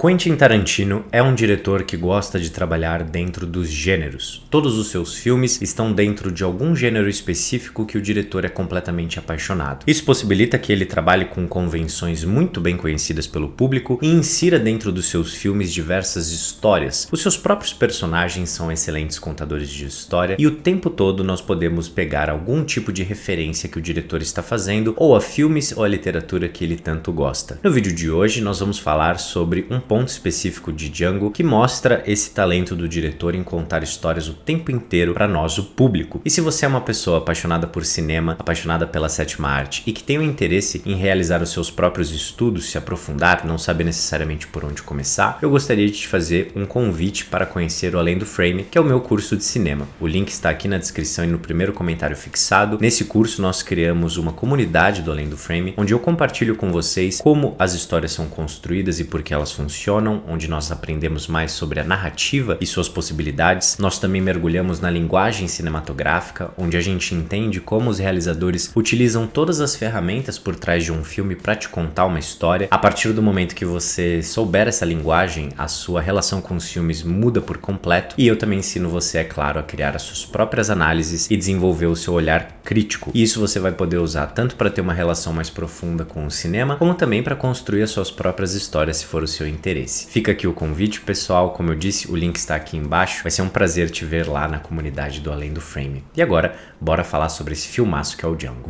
Quentin Tarantino é um diretor que gosta de trabalhar dentro dos gêneros. Todos os seus filmes estão dentro de algum gênero específico que o diretor é completamente apaixonado. Isso possibilita que ele trabalhe com convenções muito bem conhecidas pelo público e insira dentro dos seus filmes diversas histórias. Os seus próprios personagens são excelentes contadores de história e o tempo todo nós podemos pegar algum tipo de referência que o diretor está fazendo ou a filmes ou a literatura que ele tanto gosta. No vídeo de hoje nós vamos falar sobre um ponto específico de Django que mostra esse talento do diretor em contar histórias o tempo inteiro para nós, o público. E se você é uma pessoa apaixonada por cinema, apaixonada pela sétima arte e que tem o interesse em realizar os seus próprios estudos, se aprofundar, não sabe necessariamente por onde começar, eu gostaria de te fazer um convite para conhecer o Além do Frame, que é o meu curso de cinema. O link está aqui na descrição e no primeiro comentário fixado. Nesse curso nós criamos uma comunidade do Além do Frame, onde eu compartilho com vocês como as histórias são construídas e por que elas funcionam, onde nós aprendemos mais sobre a narrativa e suas possibilidades. Nós também mergulhamos na linguagem cinematográfica, onde a gente entende como os realizadores utilizam todas as ferramentas por trás de um filme para te contar uma história. A partir do momento que você souber essa linguagem, a sua relação com os filmes muda por completo. E eu também ensino você, é claro, a criar as suas próprias análises e desenvolver o seu olhar crítico. E isso você vai poder usar tanto para ter uma relação mais profunda com o cinema, como também para construir as suas próprias histórias, se for o seu interesse. Fica aqui o convite, pessoal. Como eu disse, o link está aqui embaixo. Vai ser um prazer te ver lá na comunidade do Além do Frame. E agora, bora falar sobre esse filmaço que é o Django.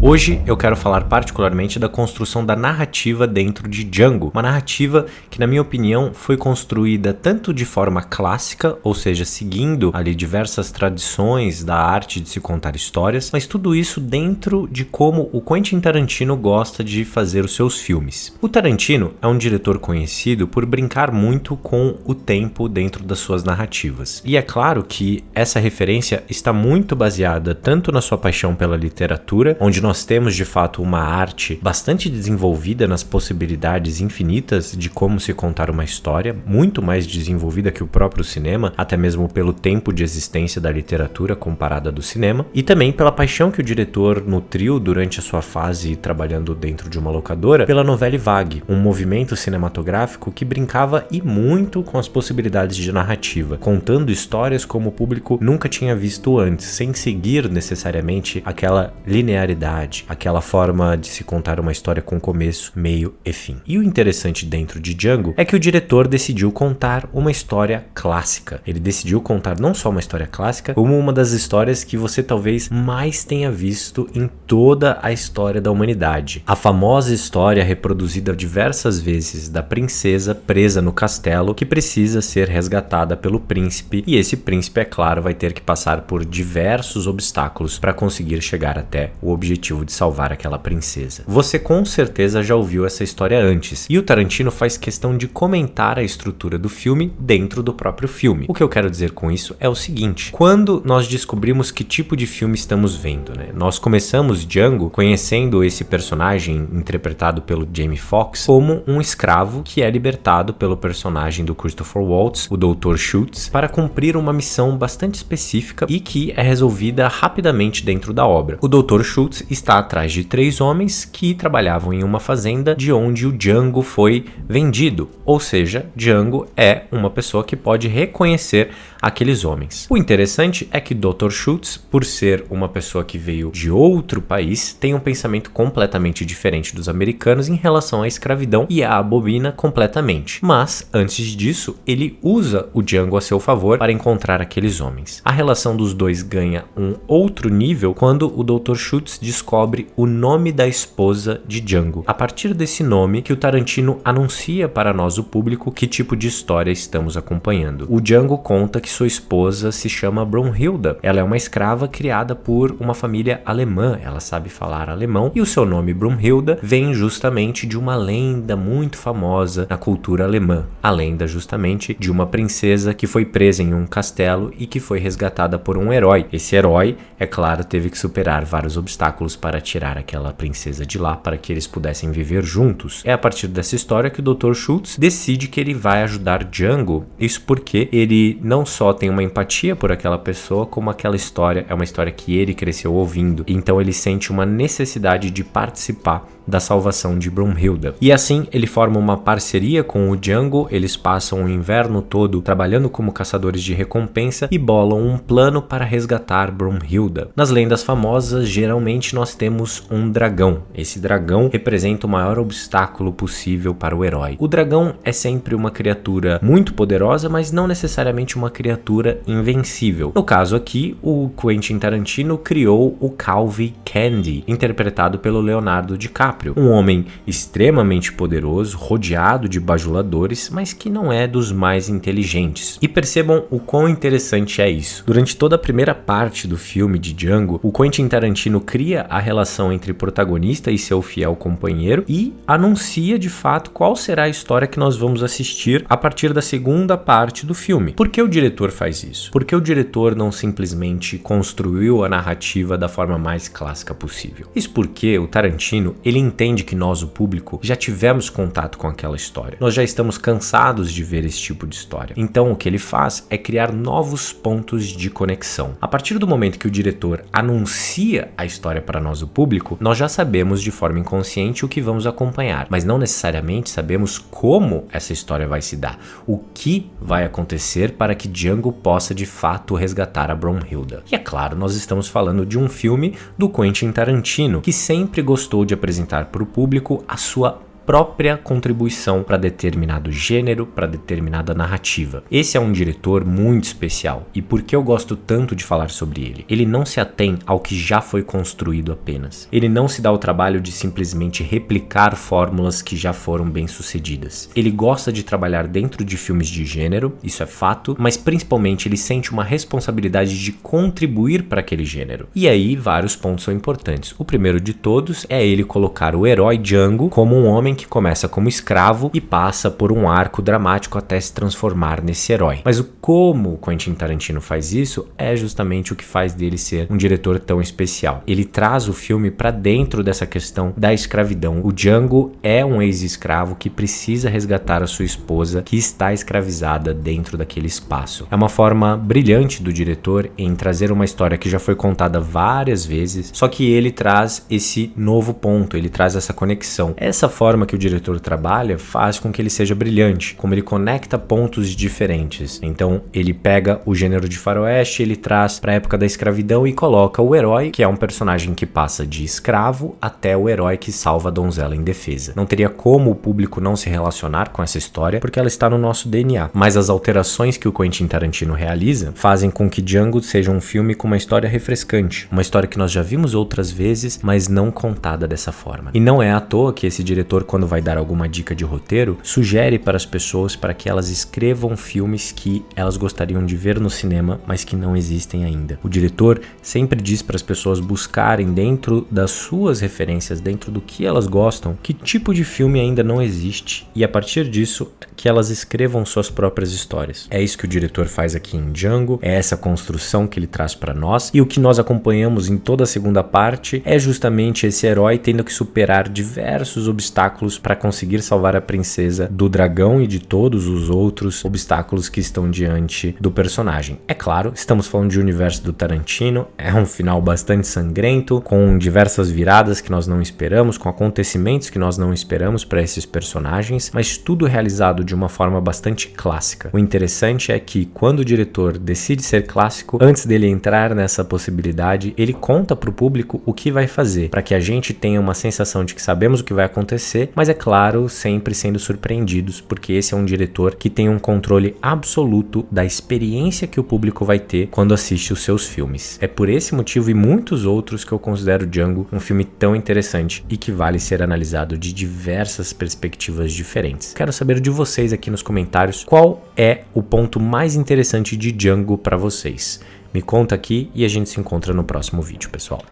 Hoje eu quero falar particularmente da construção da narrativa dentro de Django, uma narrativa que, na minha opinião, foi construída tanto de forma clássica, ou seja, seguindo ali diversas tradições da arte de se contar histórias, mas tudo isso dentro de como o Quentin Tarantino gosta de fazer os seus filmes. O Tarantino é um diretor conhecido por brincar muito com o tempo dentro das suas narrativas. E é claro que essa referência está muito baseada tanto na sua paixão pela literatura, onde nós temos de fato uma arte bastante desenvolvida nas possibilidades infinitas de como se contar uma história, muito mais desenvolvida que o próprio cinema, até mesmo pelo tempo de existência da literatura comparada do cinema, e também pela paixão que o diretor nutriu durante a sua fase trabalhando dentro de uma locadora pela novela vague, um movimento cinematográfico que brincava e muito com as possibilidades de narrativa, contando histórias como o público nunca tinha visto antes, sem seguir necessariamente aquela linearidade, aquela forma de se contar uma história com começo, meio e fim. E o interessante dentro de Django é que o diretor decidiu contar uma história clássica. Ele decidiu contar não só uma história clássica, como uma das histórias que você talvez mais tenha visto em toda a história da humanidade. A famosa história reproduzida diversas vezes da princesa presa no castelo que precisa ser resgatada pelo príncipe, e esse príncipe, é claro, vai ter que passar por diversos obstáculos para conseguir chegar até o objetivo de salvar aquela princesa. Você com certeza já ouviu essa história antes, e o Tarantino faz questão de comentar a estrutura do filme dentro do próprio filme. O que eu quero dizer com isso é o seguinte: quando nós descobrimos que tipo de filme estamos vendo, né? Nós começamos Django conhecendo esse personagem interpretado pelo Jamie Foxx como um escravo que é libertado pelo personagem do Christopher Waltz, o Dr. Schultz, para cumprir uma missão bastante específica e que é resolvida rapidamente dentro da obra. O Dr. Schultz está atrás de 3 homens que trabalhavam em uma fazenda de onde o Django foi vendido, ou seja, Django é uma pessoa que pode reconhecer aqueles homens. O interessante é que Dr. Schultz, por ser uma pessoa que veio de outro país, tem um pensamento completamente diferente dos americanos em relação à escravidão e a abomina completamente. Mas, antes disso, ele usa o Django a seu favor para encontrar aqueles homens. A relação dos dois ganha um outro nível quando o Dr. Schultz descobre o nome da esposa de Django. A partir desse nome que o Tarantino anuncia para nós, o público, que tipo de história estamos acompanhando. O Django conta que sua esposa se chama Brunhilde. Ela é uma escrava criada por uma família alemã. Ela sabe falar alemão e o seu nome Brunhilde vem justamente de uma lenda muito famosa na cultura alemã. A lenda justamente de uma princesa que foi presa em um castelo e que foi resgatada por um herói. Esse herói, é claro, teve que superar vários obstáculos para tirar aquela princesa de lá para que eles pudessem viver juntos. É a partir dessa história que o Dr. Schultz decide que ele vai ajudar Django. Isso porque ele não só tem uma empatia por aquela pessoa, como aquela história é uma história que ele cresceu ouvindo. Então ele sente uma necessidade de participar da salvação de Brunhilde. E assim ele forma uma parceria com o Django, eles passam o inverno todo trabalhando como caçadores de recompensa e bolam um plano para resgatar Brunhilde. Nas lendas famosas, geralmente nós temos um dragão. Esse dragão representa o maior obstáculo possível para o herói. O dragão é sempre uma criatura muito poderosa, mas não necessariamente uma criatura invencível. No caso aqui, o Quentin Tarantino criou o Calvi Candy, interpretado pelo Leonardo DiCaprio, um homem extremamente poderoso, rodeado de bajuladores, mas que não é dos mais inteligentes. E percebam o quão interessante é isso. Durante toda a primeira parte do filme de Django, o Quentin Tarantino cria a relação entre o protagonista e seu fiel companheiro e anuncia de fato qual será a história que nós vamos assistir a partir da segunda parte do filme. Por que o diretor faz isso? Porque o diretor não simplesmente construiu a narrativa da forma mais clássica possível. Isso porque o Tarantino, ele entende que nós, o público, já tivemos contato com aquela história. Nós já estamos cansados de ver esse tipo de história. Então o que ele faz é criar novos pontos de conexão. A partir do momento que o diretor anuncia a história para nós, o público, nós já sabemos de forma inconsciente o que vamos acompanhar, mas não necessariamente sabemos como essa história vai se dar, o que vai acontecer para que Django possa de fato resgatar a Brunhilde. E é claro, nós estamos falando de um filme do Quentin Tarantino, que sempre gostou de apresentar para o público a sua própria contribuição para determinado gênero, para determinada narrativa. Esse é um diretor muito especial, e por que eu gosto tanto de falar sobre ele? Ele não se atém ao que já foi construído apenas. Ele não se dá o trabalho de simplesmente replicar fórmulas que já foram bem sucedidas. Ele gosta de trabalhar dentro de filmes de gênero, isso é fato, mas principalmente ele sente uma responsabilidade de contribuir para aquele gênero. E aí vários pontos são importantes. O primeiro de todos é ele colocar o herói Django como um homem que começa como escravo e passa por um arco dramático até se transformar nesse herói. Mas como o Quentin Tarantino faz isso é justamente o que faz dele ser um diretor tão especial. Ele traz o filme para dentro dessa questão da escravidão. O Django é um ex-escravo que precisa resgatar a sua esposa que está escravizada dentro daquele espaço. É uma forma brilhante do diretor em trazer uma história que já foi contada várias vezes, só que ele traz esse novo ponto, ele traz essa conexão. Essa forma que o diretor trabalha faz com que ele seja brilhante, como ele conecta pontos diferentes. Então ele pega o gênero de faroeste, ele traz para a época da escravidão e coloca o herói, que é um personagem que passa de escravo até o herói que salva a donzela indefesa. Não teria como o público não se relacionar com essa história, porque ela está no nosso DNA. Mas as alterações que o Quentin Tarantino realiza fazem com que Django seja um filme com uma história refrescante, uma história que nós já vimos outras vezes, mas não contada dessa forma. E não é à toa que esse diretor, quando vai dar alguma dica de roteiro, sugere para as pessoas para que elas escrevam filmes que elas gostariam de ver no cinema, mas que não existem ainda. O diretor sempre diz para as pessoas buscarem dentro das suas referências, dentro do que elas gostam, que tipo de filme ainda não existe, e a partir disso que elas escrevam suas próprias histórias. É isso que o diretor faz aqui em Django, é essa construção que ele traz para nós, e o que nós acompanhamos em toda a segunda parte é justamente esse herói tendo que superar diversos obstáculos para conseguir salvar a princesa do dragão e de todos os outros obstáculos que estão diante do personagem. É claro, estamos falando de universo do Tarantino, é um final bastante sangrento, com diversas viradas que nós não esperamos, com acontecimentos que nós não esperamos para esses personagens, mas tudo realizado de uma forma bastante clássica. O interessante é que quando o diretor decide ser clássico, antes dele entrar nessa possibilidade, ele conta para o público o que vai fazer, para que a gente tenha uma sensação de que sabemos o que vai acontecer, mas é claro, sempre sendo surpreendidos, porque esse é um diretor que tem um controle absoluto da experiência que o público vai ter quando assiste os seus filmes. É por esse motivo e muitos outros que eu considero Django um filme tão interessante e que vale ser analisado de diversas perspectivas diferentes. Quero saber de vocês aqui nos comentários qual é o ponto mais interessante de Django para vocês. Me conta aqui e a gente se encontra no próximo vídeo, pessoal.